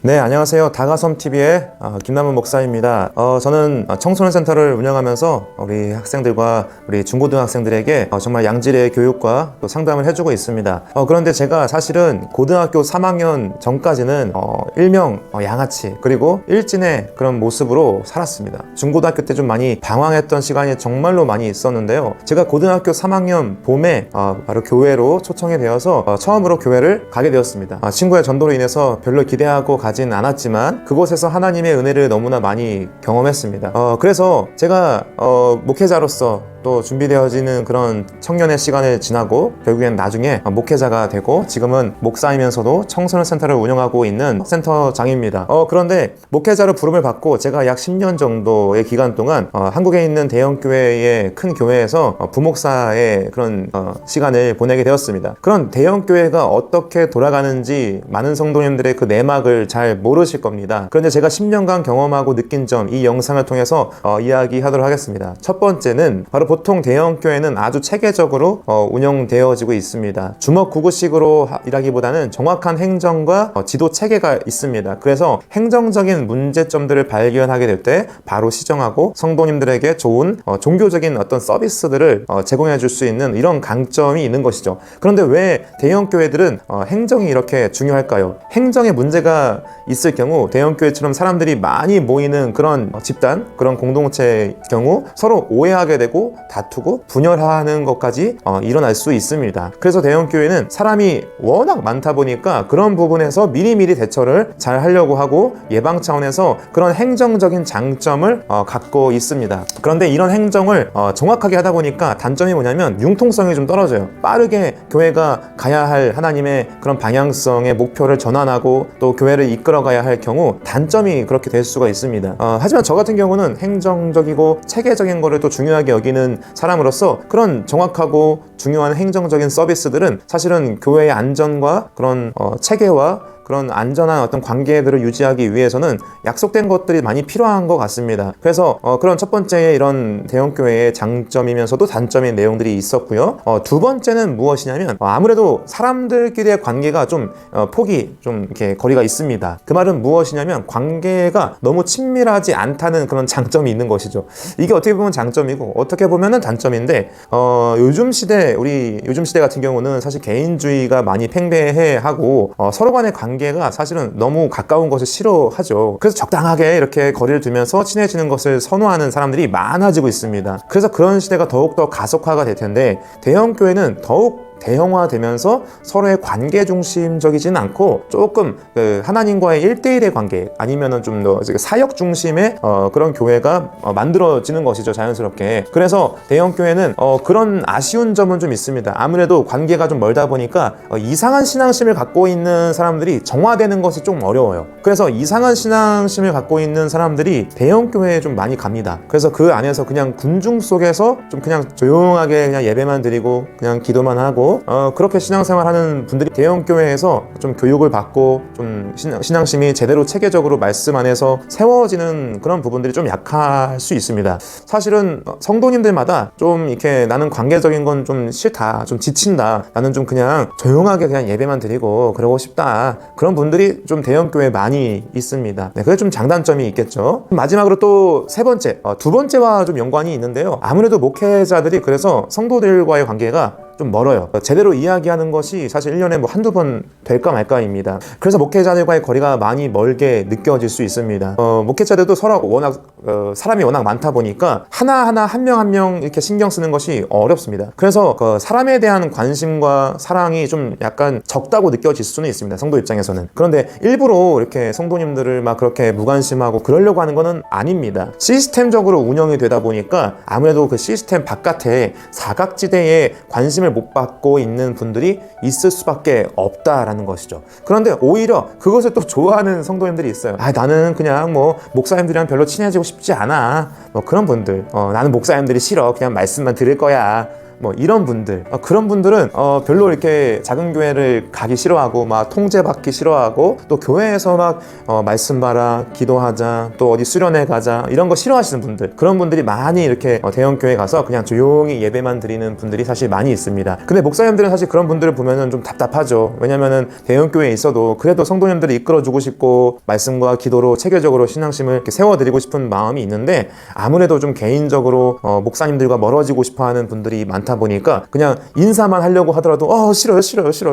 네, 안녕하세요. 다가섬TV의 김남은 목사입니다. 저는 청소년 센터를 운영하면서 우리 학생들과 우리 중고등학생들에게 정말 양질의 교육과 또 상담을 해주고 있습니다. 그런데 제가 사실은 고등학교 3학년 전까지는 일명 양아치 그리고 일진의 그런 모습으로 살았습니다. 중고등학교 때 좀 많이 방황했던 시간이 정말로 많이 있었는데요. 제가 고등학교 3학년 봄에 바로 교회로 초청이 되어서 처음으로 교회를 가게 되었습니다. 친구의 전도로 인해서 별로 기대하고 가진 않았지만 그곳에서 하나님의 은혜를 너무나 많이 경험했습니다. 그래서 제가 목회자로서 또 준비되어지는 그런 청년의 시간을 지나고 결국엔 나중에 목회자가 되고 지금은 목사이면서도 청소년 센터를 운영하고 있는 센터장입니다. 그런데 목회자로 부름을 받고 제가 약 10년 정도의 기간 동안 한국에 있는 대형교회의 큰 교회에서 부목사의 그런 시간을 보내게 되었습니다. 그런 대형교회가 어떻게 돌아가는지 많은 성도님들의 그 내막을 잘 모르실 겁니다. 그런데 제가 10년간 경험하고 느낀 점, 이 영상을 통해서 이야기하도록 하겠습니다. 첫 번째는 바로 보통 대형교회는 아주 체계적으로 운영되어지고 있습니다. 주먹구구식으로 일하기보다는 정확한 행정과 지도 체계가 있습니다. 그래서 행정적인 문제점들을 발견하게 될 때 바로 시정하고 성도님들에게 좋은 종교적인 어떤 서비스들을 제공해 줄 수 있는 이런 강점이 있는 것이죠. 그런데 왜 대형교회들은 행정이 이렇게 중요할까요? 행정에 문제가 있을 경우 대형교회처럼 사람들이 많이 모이는 그런 집단, 그런 공동체의 경우 서로 오해하게 되고 다투고 분열하는 것까지 일어날 수 있습니다. 그래서 대형교회는 사람이 워낙 많다 보니까 그런 부분에서 미리미리 대처를 잘 하려고 하고 예방 차원에서 그런 행정적인 장점을 갖고 있습니다. 그런데 이런 행정을 정확하게 하다 보니까 단점이 뭐냐면 융통성이 좀 떨어져요. 빠르게 교회가 가야 할 하나님의 그런 방향성의 목표를 전환하고 또 교회를 이끌어가야 할 경우 단점이 그렇게 될 수가 있습니다. 하지만 저 같은 경우는 행정적이고 체계적인 거를 또 중요하게 여기는 사람으로서 그런 정확하고 중요한 행정적인 서비스들은 사실은 교회의 안전과 그런 체계와 그런 안전한 어떤 관계들을 유지하기 위해서는 약속된 것들이 많이 필요한 것 같습니다. 그래서 그런 첫 번째 이런 대형교회의 장점이면서도 단점인 내용들이 있었고요. 두 번째는 무엇이냐면 아무래도 사람들끼리의 관계가 좀 폭이 좀 이렇게 거리가 있습니다. 그 말은 무엇이냐면 관계가 너무 친밀하지 않다는 그런 장점이 있는 것이죠. 이게 어떻게 보면 장점이고 어떻게 보면은 단점인데 요즘 시대 같은 경우는 사실 개인주의가 많이 팽배해하고 서로 간의 관계가 사실은 너무 가까운 것을 싫어하죠. 그래서 적당하게 이렇게 거리를 두면서 친해지는 것을 선호하는 사람들이 많아지고 있습니다. 그래서 그런 시대가 더욱더 가속화가 될 텐데 대형교회는 더욱 대형화되면서 서로의 관계 중심적이지는 않고 조금 하나님과의 1대1의 관계 아니면은 좀 더 사역 중심의 그런 교회가 만들어지는 것이죠, 자연스럽게. 그래서 대형교회는 그런 아쉬운 점은 좀 있습니다. 아무래도 관계가 좀 멀다 보니까 이상한 신앙심을 갖고 있는 사람들이 정화되는 것이 좀 어려워요. 그래서 이상한 신앙심을 갖고 있는 사람들이 대형교회에 좀 많이 갑니다. 그래서 그 안에서 그냥 군중 속에서 좀 그냥 조용하게 그냥 예배만 드리고 그냥 기도만 하고 그렇게 신앙생활 하는 분들이 대형교회에서 좀 교육을 받고 좀 신앙심이 제대로 체계적으로 말씀 안에서 세워지는 그런 부분들이 좀 약할 수 있습니다. 사실은 성도님들마다 좀 이렇게 나는 관계적인 건 좀 싫다, 좀 지친다, 나는 좀 그냥 조용하게 그냥 예배만 드리고 그러고 싶다, 그런 분들이 좀 대형교회에 많이 있습니다. 네, 그게 좀 장단점이 있겠죠. 마지막으로 또 세 번째, 두 번째와 좀 연관이 있는데요. 아무래도 목회자들이 그래서 성도들과의 관계가 좀 멀어요. 제대로 이야기하는 것이 사실 1년에 뭐 한두 번 될까 말까입니다. 그래서 목회자들과의 거리가 많이 멀게 느껴질 수 있습니다. 목회자들도 서로 워낙 사람이 워낙 많다 보니까 하나하나 한 명 한 명 이렇게 신경 쓰는 것이 어렵습니다. 그래서 사람에 대한 관심과 사랑이 좀 약간 적다고 느껴질 수는 있습니다, 성도 입장에서는. 그런데 일부러 이렇게 성도님들을 막 그렇게 무관심하고 그러려고 하는 것은 아닙니다. 시스템적으로 운영이 되다 보니까 아무래도 그 시스템 바깥에 사각지대에 관심을 못 받고 있는 분들이 있을 수밖에 없다라는 것이죠. 그런데 오히려 그것을 또 좋아하는 성도님들이 있어요. 나는 그냥 뭐 목사님들이랑 별로 친해지고 싶지 않아, 뭐 그런 분들, 나는 목사님들이 싫어, 그냥 말씀만 들을 거야, 뭐 이런 분들, 그런 분들은 별로 이렇게 작은 교회를 가기 싫어하고 막 통제받기 싫어하고 또 교회에서 막 말씀 봐라, 기도하자, 또 어디 수련회 가자 이런 거 싫어하시는 분들, 그런 분들이 많이 이렇게 대형 교회 가서 그냥 조용히 예배만 드리는 분들이 사실 많이 있습니다. 근데 목사님들은 사실 그런 분들을 보면은 좀 답답하죠. 왜냐면은 대형 교회에 있어도 그래도 성도님들을 이끌어주고 싶고 말씀과 기도로 체계적으로 신앙심을 이렇게 세워드리고 싶은 마음이 있는데, 아무래도 좀 개인적으로 목사님들과 멀어지고 싶어하는 분들이 많다 보니까 그냥 인사만 하려고 하더라도 싫어요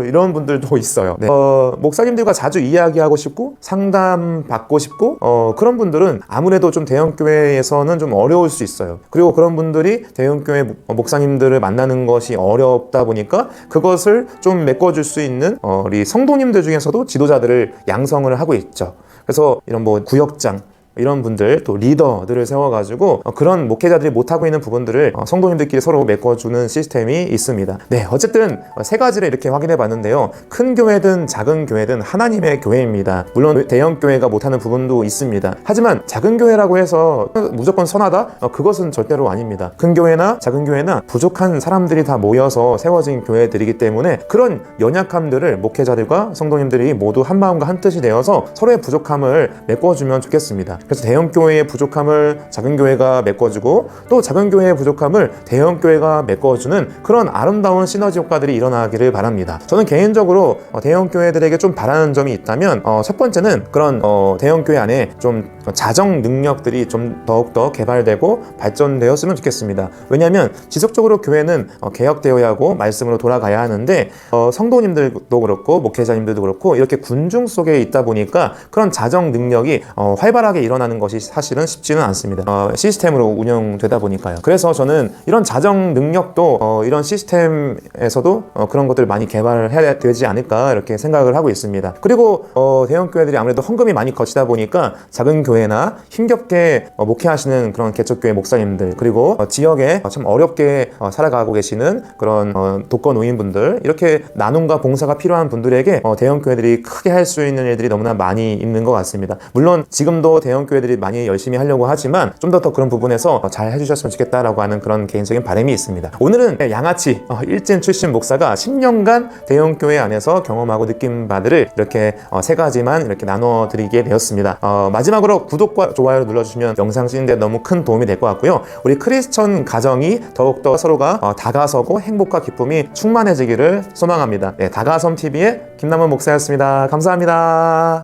이런 분들도 있어요. 네. 목사님들과 자주 이야기하고 싶고 상담 받고 싶고 그런 분들은 아무래도 좀 대형 교회에서는 좀 어려울 수 있어요. 그리고 그런 분들이 대형 교회 목사님들을 만나는 것이 어렵다 보니까 그것을 좀 메꿔줄 수 있는 우리 성도님들 중에서도 지도자들을 양성을 하고 있죠. 그래서 이런 뭐 구역장 이런 분들, 또 리더들을 세워가지고 그런 목회자들이 못하고 있는 부분들을 성도님들끼리 서로 메꿔주는 시스템이 있습니다. 네, 어쨌든 세 가지를 이렇게 확인해 봤는데요. 큰 교회든 작은 교회든 하나님의 교회입니다. 물론 대형 교회가 못하는 부분도 있습니다. 하지만 작은 교회라고 해서 무조건 선하다? 그것은 절대로 아닙니다. 큰 교회나 작은 교회나 부족한 사람들이 다 모여서 세워진 교회들이기 때문에 그런 연약함들을 목회자들과 성도님들이 모두 한 마음과 한 뜻이 되어서 서로의 부족함을 메꿔주면 좋겠습니다. 그래서 대형 교회의 부족함을 작은 교회가 메꿔주고 또 작은 교회의 부족함을 대형 교회가 메꿔주는 그런 아름다운 시너지 효과들이 일어나기를 바랍니다. 저는 개인적으로 대형 교회들에게 좀 바라는 점이 있다면 첫 번째는 그런 대형 교회 안에 좀 자정 능력들이 좀 더욱더 개발되고 발전되었으면 좋겠습니다. 왜냐하면 지속적으로 교회는 개혁되어야 하고 말씀으로 돌아가야 하는데 성도님들도 그렇고 목회자님들도 그렇고 이렇게 군중 속에 있다 보니까 그런 자정 능력이 활발하게 일어나는 것이 사실은 쉽지는 않습니다. 시스템으로 운영되다 보니까요. 그래서 저는 이런 자정 능력도 이런 시스템에서도 그런 것들을 많이 개발을 해야 되지 않을까 이렇게 생각을 하고 있습니다. 그리고 대형 교회들이 아무래도 헌금이 많이 거치다 보니까 작은 교회나 힘겹게 목회하시는 그런 개척교회 목사님들, 그리고 지역에 참 어렵게 살아가고 계시는 그런 독거 노인분들, 이렇게 나눔과 봉사가 필요한 분들에게 대형 교회들이 크게 할 수 있는 일들이 너무나 많이 있는 것 같습니다. 물론 지금도 대형 교회들이 많이 열심히 하려고 하지만 좀 더 그런 부분에서 잘 해주셨으면 좋겠다라고 하는 그런 개인적인 바람이 있습니다. 오늘은 양아치 일진 출신 목사가 10년간 대형 교회 안에서 경험하고 느낀 바들을 이렇게 세 가지만 이렇게 나눠 드리게 되었습니다. 마지막으로 구독과 좋아요를 눌러주시면 영상 찍는데 너무 큰 도움이 될 것 같고요. 우리 크리스천 가정이 더욱더 서로가 다가서고 행복과 기쁨이 충만해지기를 소망합니다. 네, 다가섬TV의 김남원 목사였습니다. 감사합니다.